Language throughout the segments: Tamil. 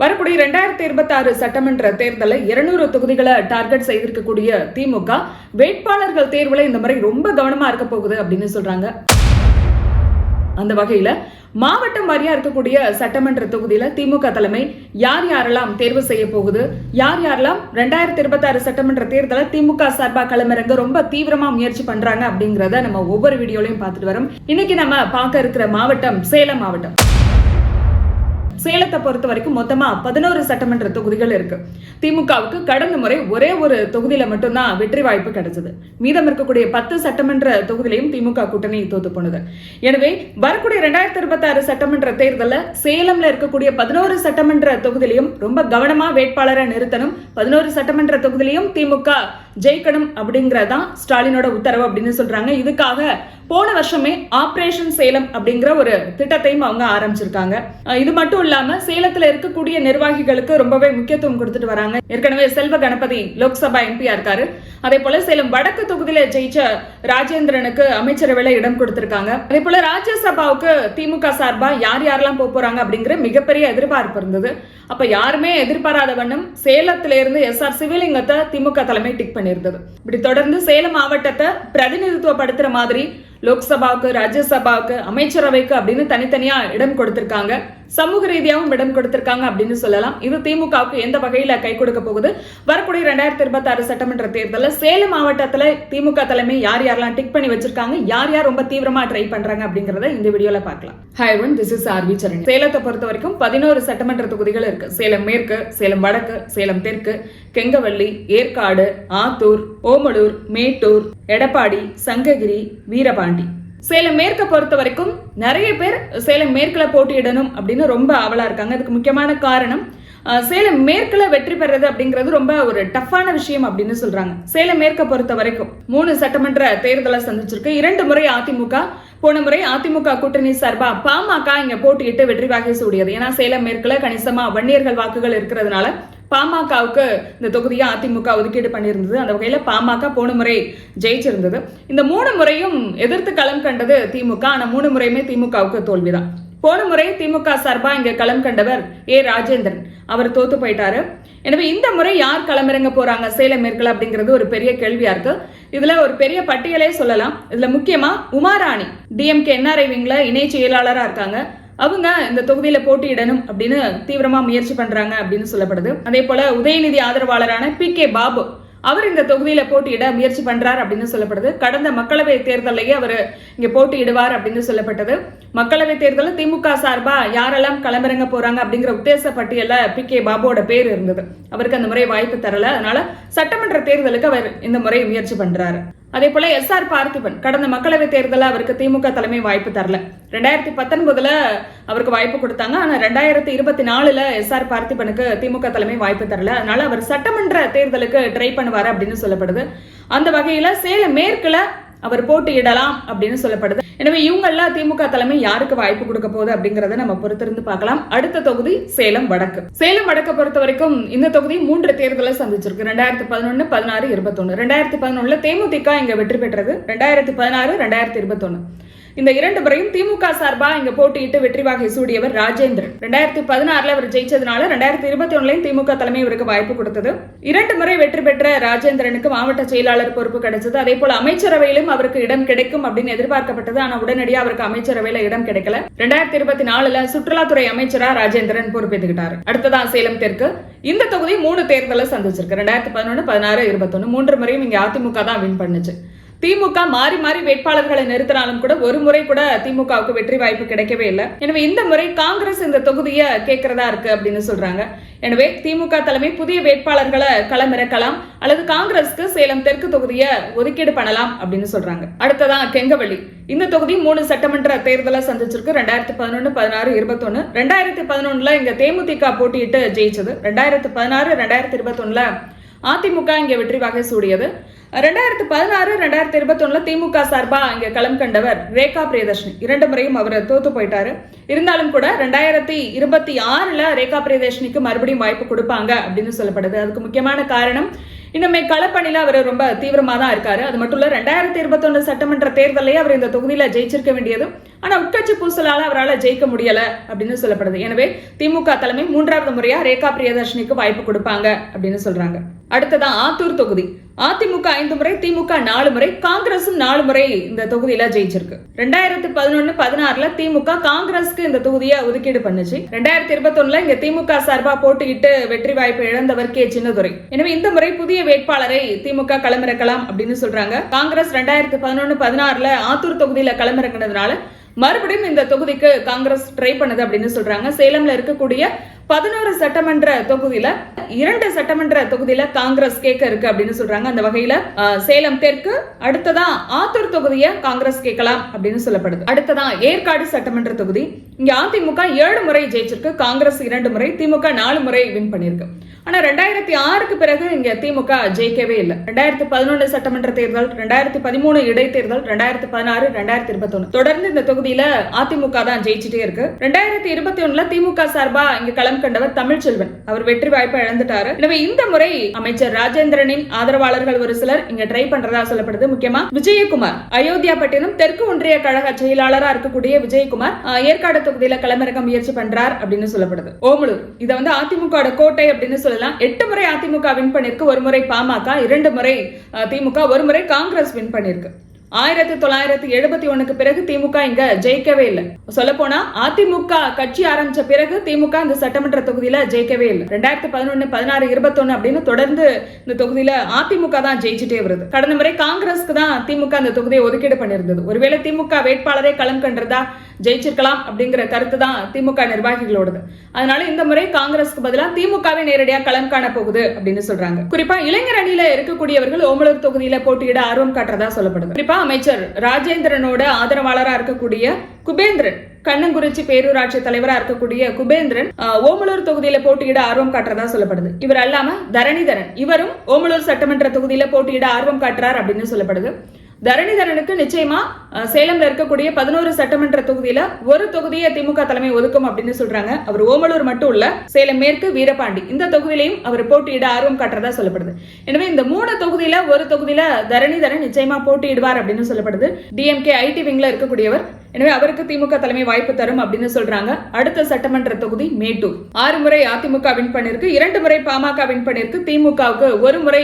வரக்கூடிய 2026 சட்டமன்ற தேர்தலில் 200 தொகுதிகளை டார்கெட் செய்திருக்கக்கூடிய திமுக வேட்பாளர்கள் தேர்வுல இந்த முறை ரொம்ப கவனமா இருக்க போகுது அப்படின்னு சொல்றாங்க. அந்த வகையில மாவட்டம் வாரியா இருக்கக்கூடிய சட்டமன்ற தொகுதியில திமுக தலைமை யார் யாரெல்லாம் தேர்வு செய்ய போகுது, யார் யாரெல்லாம் 2026 சட்டமன்ற தேர்தலை திமுக சார்பா களமிறங்க ரொம்ப தீவிரமா முயற்சி பண்றாங்க அப்படிங்கறத நம்ம ஒவ்வொரு வீடியோலையும் பார்த்துட்டு வரோம். இன்னைக்கு நம்ம பார்க்க இருக்கிற மாவட்டம் சேலம் மாவட்டம். சேலத்தை பொறுத்த வரைக்கும் மொத்தமா 11 சட்டமன்ற தொகுதிகள் இருக்கு. திமுகவுக்கு கடந்த முறை ஒரே ஒரு தொகுதியில மட்டும்தான் வெற்றி வாய்ப்பு கிடைச்சது. மீதம் இருக்கக்கூடிய 10 சட்டமன்ற தொகுதியிலையும் திமுக கூட்டணி தோத்து போனது. எனவே வரக்கூடிய 2026 சட்டமன்ற தேர்தலில் சேலம்ல இருக்கக்கூடிய 11 சட்டமன்ற தொகுதியிலையும் ரொம்ப கவனமா வேட்பாளரை நிறுத்தணும். 11 சட்டமன்ற தொகுதியிலையும் திமுக ஜெயிக்கணும் அப்படிங்கறதான் ஸ்டாலினோட உத்தரவு அப்படின்னு சொல்றாங்க. இதுக்காக போன வருஷமே ஆபரேஷன் சேலம் அப்படிங்கிற ஒரு திட்டத்தையும் அவங்க ஆரம்பிச்சிருக்காங்க. இது மட்டும் இல்லாம சேலத்துல இருக்கக்கூடிய நிர்வாகிகளுக்கு ரொம்பவே முக்கியத்துவம் கொடுத்துட்டு வராங்க. ஏற்கனவே செல்வ கணபதி லோக்சபா எம்பியா இருக்காரு. அதே போல சேலம் வடக்கு தொகுதியில ஜெயிச்ச ராஜேந்திரனுக்கு அமைச்சரவையில இடம் கொடுத்திருக்காங்க. அதே போல ராஜ்யசபாவுக்கு திமுக சார்பா யார் யாரெல்லாம் போறாங்க அப்படிங்கிற மிகப்பெரிய எதிர்பார்ப்பு இருந்தது. அப்ப யாருமே எதிர்பாராத வண்ணம் சேலத்தில இருந்து எஸ்ஆர் சிவலிங்கத்தை திமுக தலைமை டிக் பண்ணியிருந்தது. இப்படி தொடர்ந்து சேலம் மாவட்டத்தை பிரதிநிதித்துவப்படுத்துற மாதிரி லோக்சபாவுக்கு, ராஜ்யசபாவுக்கு, அமைச்சரவைக்கு அப்படின்னு தனித்தனியா இடம் கொடுத்திருக்காங்க. சமூக ரீதியாகவும் இடம் கொடுத்திருக்காங்க அப்படின்னு சொல்லலாம். இது திமுகவுக்கு எந்த வகையில கை கொடுக்க போகுது? வரக்கூடிய 2026 சட்டமன்ற தேர்தலில் சேலம் மாவட்டத்துல திமுக தலைமை யார் யாரெல்லாம் டிக் பண்ணி வச்சிருக்காங்க, யார் யார் ரொம்ப தீவிரமா ட்ரை பண்றாங்க அப்படிங்கறத இந்த வீடியோல பார்க்கலாம். Hi everyone, this is RV சரண். சேலத்தை பொறுத்த வரைக்கும் 11 சட்டமன்ற தொகுதிகள் இருக்கு. சேலம் மேற்கு, சேலம் வடக்கு, சேலம் தெற்கு, கெங்கவல்லி, ஏற்காடு, ஆத்தூர், ஓமலூர், மேட்டூர், எடப்பாடி, சங்ககிரி, வீரபாண்டி. சேலம் மேற்க பொறுத்த வரைக்கும் நிறைய பேர் சேலம் மேற்குல போட்டியிடணும் அப்படின்னு ரொம்ப ஆவலா இருக்காங்க. அதுக்கு முக்கியமான காரணம் சேலம் மேற்குல வெற்றி பெறது அப்படிங்கிறது ரொம்ப ஒரு டஃப்பான விஷயம் அப்படின்னு சொல்றாங்க. சேலம் மேற்க பொறுத்த வரைக்கும் 3 சட்டமன்ற தேர்தலை சந்திச்சிருக்கு. 2 முறை அதிமுக, போன முறை அதிமுக கூட்டணி சார்பா பாமக இங்க போட்டியிட்டு வெற்றி வாகை சூடியது. ஏன்னா சேலம் மேற்குல கணிசமா வன்னியர்கள் வாக்குகள் இருக்கிறதுனால பாமகவுக்கு இந்த தொகுதியை அதிமுக ஒதுக்கீடு பண்ணியிருந்தது. அந்த வகையில பாமக போன முறை ஜெயிச்சிருந்தது. இந்த 3 முறையும் எதிர்த்து களம் கண்டது திமுக. ஆனா 3 முறையுமே திமுகவுக்கு தோல்விதான். போன முறை திமுக சார்பா இங்க களம் கண்டவர் ராஜேந்திரன், அவர் தோத்து போயிட்டாரு. எனவே இந்த முறை யார் களமிறங்க போறாங்க சேலம் மேற்குல அப்படிங்கிறது ஒரு பெரிய கேள்வியா இருக்கு. இதுல ஒரு பெரிய பட்டியலே சொல்லலாம். இதுல முக்கியமா உமாராணி டிஎம்கே என்ஆர்ஐ விங்ல இணை செயலாளரா இருக்காங்க. அவங்க இந்த தொகுதியில போட்டியிடணும் அப்படின்னு தீவிரமா முயற்சி பண்றாங்க அப்படின்னு சொல்லப்படுது. அதே போல உதயநிதி ஆதரவாளரான PK பாபு, அவர் இந்த தொகுதியில போட்டியிட முயற்சி பண்றார் அப்படின்னு சொல்லப்படுது. கடந்த மக்களவை தேர்தலையே அவர் இங்க போட்டியிடுவார் அப்படின்னு சொல்லப்பட்டது. மக்களவை தேர்தலில் திமுக சார்பா யாரெல்லாம் களமிறங்க போறாங்க அப்படிங்கிற உத்தேச பட்டியல PK பாபுவோட பேர் இருந்தது. அவருக்கு அந்த முறை வாய்ப்பு தரல. அதனால சட்டமன்ற தேர்தலுக்கு அவர் இந்த முறை முயற்சி பண்றாரு. அதே போல SR பார்த்திபன், கடந்த மக்களவை தேர்தலில் அவருக்கு திமுக தலைமை வாய்ப்பு தரல. 2019 அவருக்கு வாய்ப்பு கொடுத்தாங்க. ஆனா 2024 SR பார்த்திபனுக்கு திமுக தலைமை வாய்ப்பு தரல. அதனால அவர் சட்டமன்ற தேர்தலுக்கு ட்ரை பண்ணுவாரு அப்படின்னு சொல்லப்படுது. அந்த வகையில சேலம் மேற்குல அவர் போட்டியிடலாம் அப்படின்னு சொல்லப்படுது. எனவே இவங்கெல்லாம் திமுக தலைமை யாருக்கு வாய்ப்பு கொடுக்க போகுது அப்படிங்கறத நம்ம பொறுத்திருந்து பார்க்கலாம். அடுத்த தொகுதி சேலம் வடக்கு. சேலம் வடக்கு பொறுத்த வரைக்கும் இந்த தொகுதி 3 தேர்தலை சந்திச்சிருக்கு. 2011, 16, 21. 2011 தேமுதிக இங்க வெற்றி பெற்றது. 2016, 2021 இந்த 2 முறையும் திமுக சார்பா இங்க போட்டியிட்டு வெற்றி வாகை சூடியவர் ராஜேந்திரன். 2016 அவர் ஜெயிச்சதுனால 2021 திமுக தலைமை இவருக்கு வாய்ப்பு கொடுத்தது. 2 முறை வெற்றி பெற்ற ராஜேந்திரனுக்கு மாவட்ட செயலாளர் பொறுப்பு கிடைச்சது. அதே போல அமைச்சரவையிலும் அவருக்கு இடம் கிடைக்கும் அப்படின்னு எதிர்பார்க்கப்பட்டது. ஆனா உடனடியாக அவருக்கு அமைச்சரவையில இடம் கிடைக்கல. 2024 சுற்றுலாத்துறை அமைச்சரா ராஜேந்திரன் பொறுப்பேற்றுக்கிட்டாரு. அடுத்ததான் சேலம் தெற்கு. இந்த தொகுதி 3 தேர்தலை சந்திச்சிருக்கு. 2011, 16, 21 3 முறையும் இங்க அதிமுக தான் வின் பண்ணுச்சு. திமுக மாறி மாறி வேட்பாளர்களை நிறுத்தினாலும் கூட ஒரு முறை கூட திமுகவுக்கு வெற்றி வாய்ப்பு கிடைக்கவே இல்லை. எனவே இந்த முறை காங்கிரஸ் இந்த தொகுதியை கேட்கறதா இருக்கு அப்படின்னு சொல்றாங்க. எனவே திமுக தலைமை புதிய வேட்பாளர்களை களமிறக்கலாம் அல்லது காங்கிரஸ்க்கு சேலம் தெற்கு தொகுதியை ஒதுக்கீடு பண்ணலாம் அப்படின்னு சொல்றாங்க. அடுத்ததான் கெங்கவள்ளி. இந்த தொகுதி 3 சட்டமன்ற தேர்தலை சந்திச்சிருக்கு. 2011, 16, 21. 2011 இங்க தேமுதிக போட்டியிட்டு ஜெயிச்சது. 2016, 2021 அதிமுக இங்க வெற்றி வாகை சூடியது. 2016, 2021 திமுக சார்பா இங்க களம் கண்டவர் ரேகா பிரியதர்ஷினி. 2 முறையும் அவர் தோத்து போயிட்டாரு. இருந்தாலும் கூட 2026 ரேகா பிரியதர்ஷினிக்கு மறுபடியும் வாய்ப்பு கொடுப்பாங்க அப்படின்னு சொல்லப்படுது. அதுக்கு முக்கியமான காரணம் இன்னுமே களப்பணியில அவர் ரொம்ப தீவிரமா தான் இருக்காரு. அது மட்டும் இல்ல 2021 சட்டமன்ற தேர்தலையே அவர் இந்த தொகுதியில ஜெயிச்சிருக்க வேண்டியது. ஆனா உட்கட்சி பூசலால அவரால் ஜெயிக்க முடியல அப்படின்னு சொல்லப்படுது. எனவே திமுக தலைமை 3வது முறையா ரேகா பிரியதர்ஷினிக்கு வாய்ப்பு கொடுப்பாங்க அப்படின்னு சொல்றாங்க. அடுத்ததான் ஆத்தூர் தொகுதி. அதிமுக 5 முறை, திமுக 4 முறை, காங்கிரசும் 4 முறை இந்த தொகுதியில ஜெயிச்சிருக்கு. 2011-16 திமுக காங்கிரஸ்க்கு இந்த தொகுதியை ஒதுக்கீடு பண்ணுச்சு. 2021 இங்க திமுக சார்பா போட்டியிட்டு வெற்றி வாய்ப்பு இழந்தவர் கே. சின்னதுரை. எனவே இந்த முறை புதிய வேட்பாளரை திமுக களமிறக்கலாம் அப்படின்னு சொல்றாங்க. காங்கிரஸ் 2011-16 ஆத்தூர் தொகுதியில களமிறங்கினதுனால மறுபடியும் இந்த தொகுதிக்கு காங்கிரஸ் ட்ரை பண்ணுது அப்படின்னு சொல்றாங்க. சேலம்ல இருக்கக்கூடிய 11 சட்டமன்ற தொகுதியில 2 சட்டமன்ற தொகுதியில காங்கிரஸ் கேட்க இருக்கு அப்படின்னு சொல்றாங்க. அந்த வகையில சேலம் தெற்கு, அடுத்ததான் ஆத்தூர் தொகுதியை காங்கிரஸ் கேட்கலாம் அப்படின்னு சொல்லப்படுது. அடுத்ததான் ஏற்காடு சட்டமன்ற தொகுதி. இங்க அதிமுக 7 முறை ஜெயிச்சிருக்கு, காங்கிரஸ் 2 முறை, திமுக 4 முறை வின் பண்ணிருக்கு. ஆனா 2006க்கு பிறகு இங்க திமுக ஜெயிக்கவே இல்லை. 2011 சட்டமன்ற தேர்தல், 2013 இடைத்தேர்தல், 2016, 2021 தொடர்ந்து இந்த தொகுதியில அதிமுக தான் ஜெயிச்சுட்டே இருக்கு. 2021 திமுக சார்பா இங்க களம் கண்டவர் தமிழ்ச்செல்வன். அவர் வெற்றி வாய்ப்பை இழந்துட்டாரு. எனவே இந்த முறை அமைச்சர் ராஜேந்திரனின் ஆதரவாளர்கள் ஒரு சிலர் இங்க ட்ரை பண்றதா சொல்லப்படுது. முக்கியமா விஜயகுமார், அயோத்தியாபட்டினம் தெற்கு ஒன்றிய கழக செயலாளரா இருக்கக்கூடிய விஜயகுமார் ஏற்காடு தொகுதியில களமிறக்க முயற்சி பண்றார் அப்படின்னு சொல்லப்படுது. ஓமலூர், இதை வந்து அதிமுக கோட்டை அப்படின்னு சொல்லலாம். 8 முறை அதிமுக வின் பண்ணிருக்கு, 1 முறை பாமக, 2 முறை திமுக, 1 முறை காங்கிரஸ் வின் பண்ணிருக்கு. 1971க்கு பிறகு திமுக இங்க ஜெயிக்கவே இல்லை. சொல்ல போனா அதிமுக கட்சி ஆரம்பிச்ச பிறகு திமுக இந்த சட்டமன்ற தொகுதியில ஜெயிக்கவே இல்லை. 2011, 16, 21 அப்படின்னு தொடர்ந்து இந்த தொகுதியில அதிமுக தான் ஜெயிச்சுட்டே வருது. கடந்த முறை காங்கிரஸ்க்கு தான் திமுக இந்த தொகுதியை ஒதுக்கீடு பண்ணியிருந்தது. ஒருவேளை திமுக வேட்பாளரை களம் கண்டதா ஜெயிச்சிருக்கலாம் அப்படிங்கிற கருத்து தான் திமுக நிர்வாகிகளோடது. அதனால இந்த முறை காங்கிரஸ்க்கு பதிலாக திமுகவை நேரடியாக களம் காண போகுது அப்படின்னு சொல்றாங்க. குறிப்பா இளைஞர் அணியில இருக்கக்கூடியவர்கள் ஓமலூர் தொகுதியில போட்டியிட ஆர்வம் காட்டுறதா சொல்லப்படுது. குறிப்பா அமைச்சர் ராஜேந்திரனோட ஆதரவாளரா இருக்கக்கூடிய குபேந்திரன், கண்ணங்குறிச்சி பேரூராட்சி தலைவரா இருக்கக்கூடிய குபேந்திரன் ஓமலூர் தொகுதியில போட்டியிட ஆர்வம் காட்டுறதா சொல்லப்படுது. இவர் அல்லாம தரணிதரன், இவரும் ஓமலூர் சட்டமன்ற தொகுதியில போட்டியிட ஆர்வம் காட்டுறார் அப்படின்னு சொல்லப்படுது. தரணிதரனுக்கு நிச்சயமா சேலம்ல இருக்கக்கூடிய 11 சட்டமன்ற தொகுதியில ஒரு தொகுதியை திமுக தலைமை ஒதுக்கும் அப்படின்னு சொல்றாங்க. அவர் ஓமலூர் மட்டும் இல்ல, சேலம் மேற்கு, வீரபாண்டி இந்த தொகுதியிலையும் அவர் போட்டியிட ஆர்வம் காட்டுறதா சொல்லப்படுது. எனவே இந்த 3 தொகுதியில ஒரு தொகுதியில தரணிதரன் நிச்சயமா போட்டியிடுவார் அப்படின்னு சொல்லப்படுது. டிஎம்கே ஐடி விங்ல இருக்கக்கூடியவர். எனவே அவருக்கு திமுக தலைமை வாய்ப்பு தரும் அப்படின்னு சொல்றாங்க. அடுத்த சட்டமன்ற தொகுதி மேட்டூர். 6 முறை அதிமுக வின் பண்ணிருக்கு, 2 முறை பாமக வின் பண்ணிருக்கு, திமுகவுக்கு 1 முறை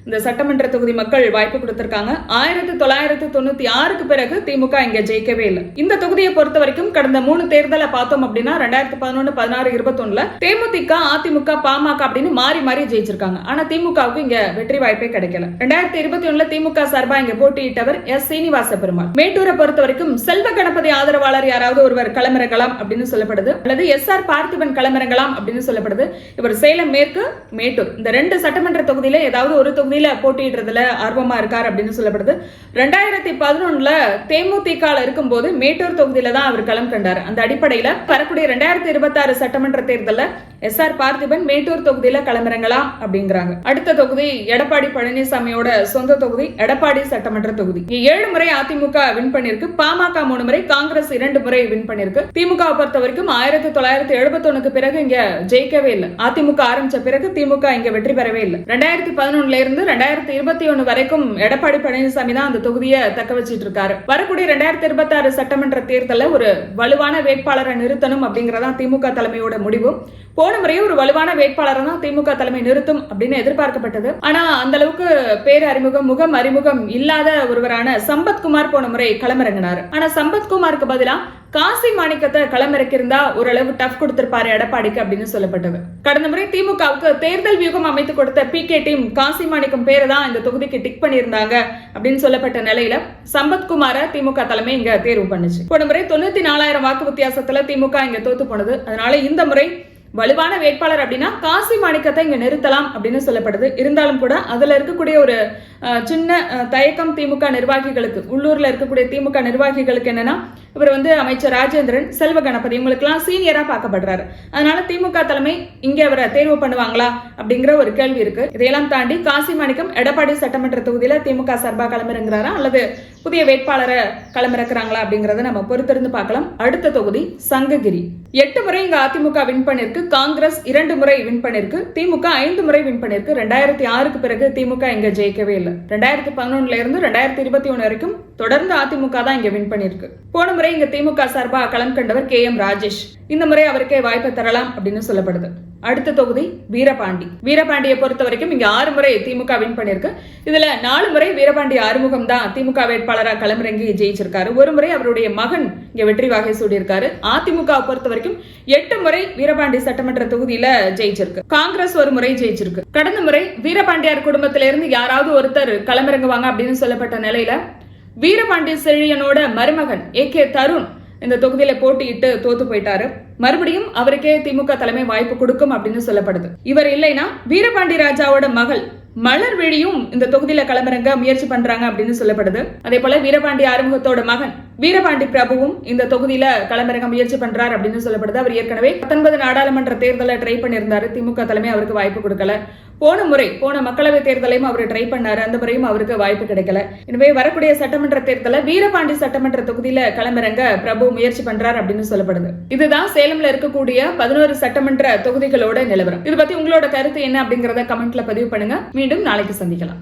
இந்த சட்டமன்ற தொகுதி மக்கள் வாய்ப்பு கொடுத்திருக்காங்க. 1996க்கு பிறகு திமுக இங்க ஜெயிக்கவே இல்லை. இந்த தொகுதியை பொறுத்த வரைக்கும் கடந்த 3 தேர்தலை பார்த்தோம் அப்படின்னா 2011, 16, 21 தேமுதிக, அதிமுக, பாமக அப்படின்னு மாறி மாறி ஜெயிச்சிருக்காங்க. ஆனா திமுகவுக்கு இங்க வெற்றி வாய்ப்பே கிடைக்கல. 2021 திமுக சார்பா இங்க போட்டியிட்டவர் எஸ். சீனிவாச பெருமாள். மேட்டூரை பொறுத்த வரைக்கும் செல்வ கணபதி ஆதரவாளர் யாராவது ஒருவர் களமிறங்கலாம் அப்படின்னு சொல்லப்படுது, அல்லது எஸ்.ஆர். பார்த்திபன் களமிறங்கலாம் அப்படின்னு சொல்லப்படுது. இவர் சேலம் மேற்கு, மேட்டூர் இந்த 2 சட்டமன்ற தொகுதியில ஏதாவது ஒரு தொகுதி போட்டியிடுறதுல ஆர்வமா இருக்கார் அப்படின்னு சொல்லப்படுது. 2011 தேமுதிக இருக்கும்போது மேட்டூர் தொகுதியில தான் அவர் களம் கண்டார். அந்த அடிப்படையில வரக்கூடிய 2026 சட்டமன்ற தேர்தலில் எஸ்.ஆர். பார்த்திபன் மேட்டூர் தொகுதியில களமிறங்கலாம் அப்படிங்கிறாங்க. அடுத்த தொகுதி எடப்பாடி பழனிசாமியோட சொந்த தொகுதி, எடப்பாடி சட்டமன்ற தொகுதி. 7 முறை அதிமுக வின் பண்ணிருக்கு, பாமக 3 முறை, காங்கிரஸ் 2 முறை வின் பண்ணிருக்கு. திமுக பொறுத்த வரைக்கும் 1971க்கு பிறகு இங்க ஜெயிக்கவே இல்லை. அதிமுக ஆரம்பிச்ச பிறகு திமுக இங்க வெற்றி பெறவே இல்லை. 2011 இருந்து 2021 வரைக்கும் எடப்பாடி பழனிசாமி தான் அந்த தொகுதியை தக்க வச்சிட்டு இருக்காரு. வரக்கூடிய 2026 சட்டமன்ற தேர்தலில் ஒரு வலுவான வேட்பாளரை நிறுத்தணும் அப்படிங்கறதா திமுக தலைமையோட முடிவு. போன முறையும் ஒரு வலுவான வேட்பாளரை தான் திமுக தலைமை நிறுத்தும் அப்படின்னு எதிர்பார்க்கப்பட்டது. ஆனா அந்த அளவுக்கு பேர் அறிமுகம், முகம் அறிமுகம் இல்லாத ஒருவரான சம்பத்குமார் போன முறை களமிறங்கினார். ஆனா சம்பத்குமாருக்கு பதிலா காசி மாணிக்கத்தை களமிறக்கிருந்தா ஓரளவு டஃப் கொடுத்திருப்பாரு எடப்பாடிக்கு அப்படின்னு சொல்லப்பட்டது. கடந்த முறை திமுகவுக்கு தேர்தல் வியூகம் அமைத்து கொடுத்த பிகே டீம் காசி மாணிக்கம் பேரை தான் இந்த தொகுதிக்கு டிக் பண்ணியிருந்தாங்க அப்படின்னு சொல்லப்பட்ட நிலையில சம்பத்குமார திமுக தலைமை இங்க தேர்வு பண்ணுச்சு. போன முறை 94,000 வாக்கு வித்தியாசத்துல திமுக இங்க தோத்து போனது. அதனால இந்த முறை வலுவான வேட்பாளர் அப்படின்னா காசி மாணிக்கத்தை இங்க நிறுத்தலாம் அப்படின்னு சொல்லப்படுது. இருந்தாலும் கூட அதுல இருக்கக்கூடிய ஒரு சின்ன தயக்கம் திமுக நிர்வாகிகளுக்கு, உள்ளூர்ல இருக்கக்கூடிய திமுக நிர்வாகிகளுக்கு என்னன்னா, இவர் வந்து அமைச்சர் ராஜேந்திரன், செல்வ கணபதி இவங்களுக்கெல்லாம் சீனியரா பார்க்கப்படுறாரு. அதனால திமுக தலைமை இங்க அவரை தேர்வு பண்ணுவாங்களா அப்படிங்கிற ஒரு கேள்வி இருக்கு. இதையெல்லாம் தாண்டி காசி மாணிக்கம் எடப்பாடி சட்டமன்ற தொகுதியில திமுக சார்பா களமிறங்குறாரா அல்லது புதிய வேட்பாளரை களமிறக்குறாங்களா அப்படிங்கறத நம்ம பொறுத்திருந்து பார்க்கலாம். அடுத்த தொகுதி சங்ககிரி. 8 முறை இங்க அதிமுக வின் பண்ணிருக்கு, காங்கிரஸ் 2 முறை வின் பண்ணிருக்கு, திமுக 5 முறை வின் பண்ணிருக்கு. 2006க்கு பிறகு திமுக இங்க ஜெயிக்கவே இல்லை. இல்ல. 2011 இருந்து 2021 வரைக்கும் தொடர்ந்து அதிமுக தான் இங்க வின் பண்ணிருக்கு. போன முறை இங்க திமுக சார்பா களம் கண்டவர் KM ராஜேஷ். இந்த முறை அவருக்கே வாய்ப்பு தரலாம் அப்படின்னு சொல்லப்படுது. அடுத்த தொகுதி வீரபாண்டி. வீரபாண்டியை பொறுத்த வரைக்கும் இங்க 6 முறை திமுக வின் பண்ணிருக்கு. இதுல 4 முறை வீரபாண்டி ஆறுமுகம் தான் திமுக வேட்பாளராக களமிறங்கி ஜெயிச்சிருக்காரு. ஒரு முறை அவருடைய மகன் இங்க வெற்றி வாகை சூடியிருக்காரு. அதிமுக பொறுத்த வரைக்கும் 8 முறை வீரபாண்டி சட்டமன்ற தொகுதியில ஜெயிச்சிருக்கு. காங்கிரஸ் ஒரு முறை ஜெயிச்சிருக்கு. கடந்த முறை வீரபாண்டியார் குடும்பத்திலிருந்து யாராவது ஒருத்தர் களமிறங்குவாங்க அப்படின்னு சொல்லப்பட்ட நிலையில வீரபாண்டி செழியனோட மருமகன் AK தருண் இந்த தொகுதியில போட்டியிட்டு தோத்து போயிட்டாரு. மறுபடியும் அவருக்கே திமுக தலைமை வாய்ப்பு கொடுக்கும் அப்படின்னு சொல்லப்படுது. இவர் இல்லைன்னா வீரபாண்டி ராஜாவோட மகள் மலர்விழியும் இந்த தொகுதியில களமிறங்க முயற்சி பண்றாங்க அப்படின்னு சொல்லப்படுது. அதே போல வீரபாண்டி ஆறுமுகத்தோட மகன் வீரபாண்டி பிரபுவும் இந்த தொகுதியில களமிறங்க முயற்சி பண்றாரு அப்படின்னு சொல்லப்படுது. அவர் ஏற்கனவே 19 நாடாளுமன்ற தேர்தலை ட்ரை பண்ணியிருந்தாரு. திமுக தலைமை அவருக்கு வாய்ப்பு கொடுக்கல. போன மக்களவை தேர்தலையும் அவர் ட்ரை பண்ணாரு. அந்த முறையும் அவருக்கு வாய்ப்பு கிடைக்கல. எனவே வரக்கூடிய சட்டமன்ற தேர்தலை வீரபாண்டி சட்டமன்ற தொகுதியில களமிறங்க பிரபு முயற்சி பண்றாரு அப்படின்னு சொல்லப்படுது. இதுதான் சேலம்ல இருக்கக்கூடிய 11 சட்டமன்ற தொகுதிகளோட நிலவரம். இது பத்தி உங்களோட கருத்து என்ன அப்படிங்கறத கமெண்ட்ல பதிவு பண்ணுங்க. மீண்டும் நாளைக்கு சந்திக்கலாம்.